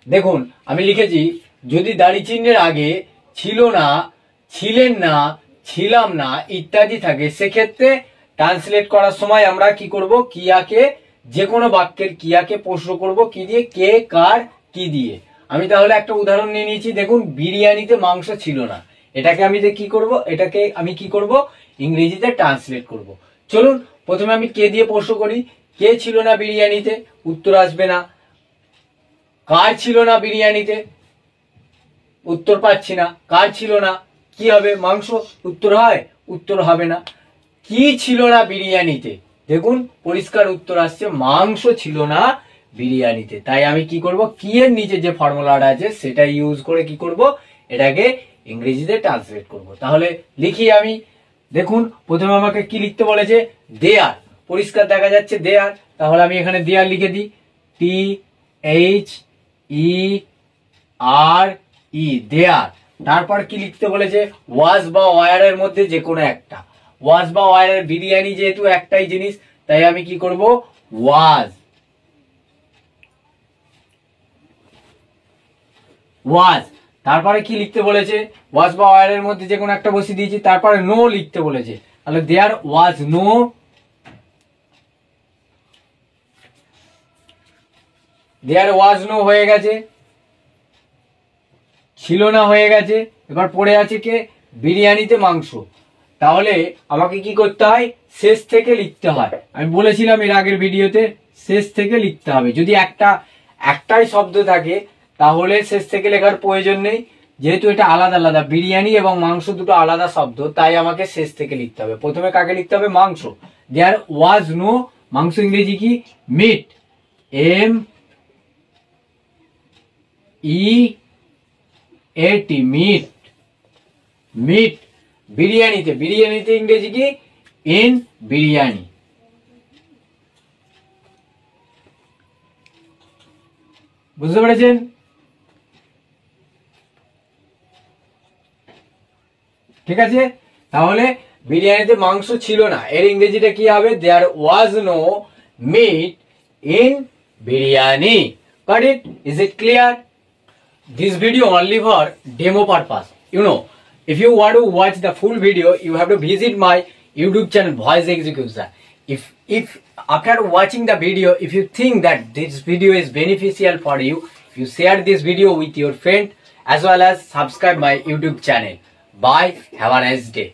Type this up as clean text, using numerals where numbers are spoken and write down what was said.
দেখুন আমি লিখেছি যদি দাড়ি চিহ্নের আগে ছিল না, ছিলেন না, ছিলাম না ইত্যাদি থাকে, সেক্ষেত্রে ট্রান্সলেট করার সময় আমরা কি করব, কিয়াকে, যে কোনো বাক্যের কিয়াকে প্রশ্ন করব কি দিয়ে, কে, কার, কি দিয়ে। আমি তাহলে একটা উদাহরণ নিয়ে নিয়েছি। দেখুন বিরিয়ানিতে মাংস ছিল না, এটাকে আমি কি করব, এটাকে আমি কি করব, ইংরেজিতে ট্রান্সলেট করব। চলুন প্রথমে আমি কে দিয়ে প্রশ্ন করি। কে ছিল না বিরিয়ানিতে, উত্তর আসবে না। কার ছিল না বিরিয়ানিতে, উত্তর পাচ্ছি না। কার ছিল না, কি হবে, মাংস, উত্তর হয়, উত্তর হবে না। কি ছিল না বিরিয়ানিতে, দেখুন পরিষ্কার উত্তর আসছে, মাংস ছিল না বিরিয়ানিতে। তাই আমি কি করব, কি এর নিচে যে ফর্মুলাটা আছে সেটা ইউজ করে কি করব, এটাকে ইংরেজিতে ট্রান্সলেট করব। তাহলে লিখি আমি। দেখুন প্রথমে আমাকে কি লিখতে বলেছে, দেয়ার, পরিষ্কার দেখা যাচ্ছে দেয়ার। তাহলে আমি এখানে দেয়ার লিখে দিই, THEAR, দেয়ার। তারপর কি লিখতে বলেছে, ওয়াজ বা ওয়ারের মধ্যে যে কোনো একটা। ওয়াজ বা ওয়ারের, বিরিয়ানি যেহেতু একটাই জিনিস তাই আমি কি করব, ওয়াজ, ওয়াজ। তারপরে কি লিখতে বলেছে, ওয়াজ বা ওয়ারের মধ্যে যে কোনো একটা বসিয়ে দিয়েছি। তারপরে নো লিখতে বলেছে, তাহলে দেয়ার was no, there was no হয়ে গেছে, ছিল না হয়ে গেছে। এবার পড়ে আছে কে, বিরিয়ানিতে মাংস। তাহলে আমাকে কি করতে হয়, শেষ থেকে লিখতে হয়। আমি বলেছিলাম এর আগের ভিডিওতে শেষ থেকে লিখতে হবে। যদি একটাই শব্দ থাকে তাহলে শেষ থেকে লেখার প্রয়োজন নেই। যেহেতু এটা আলাদা আলাদা, বিরিয়ানি এবং মাংস দুটো আলাদা শব্দ, তাই আমাকে শেষ থেকে লিখতে হবে। প্রথমে কাকে লিখতে হবে, মাংস। দেয়ার ওয়াজ নো, মাংস ইংরেজি কি, মিট, MEAT, মিট, মিট। বিরিয়ানিতে, বিরিয়ানিতে ইংরেজি কি, ইন বিরিয়ানি। বুঝতে পেরেছেন? ঠিক আছে, তাহলে বিরিয়ানিতে মাংস ছিল না, এর ইংরেজিটা কি হবে, there was no meat in biryani. Got it? Is it clear? This video only for demo purpose. If you want to watch the full video, you have to visit my YouTube channel Voice Execution. If after watching the video, if you think that this video is beneficial for you, you share this video with your friend as well as subscribe my YouTube channel. Bye. Have a nice day.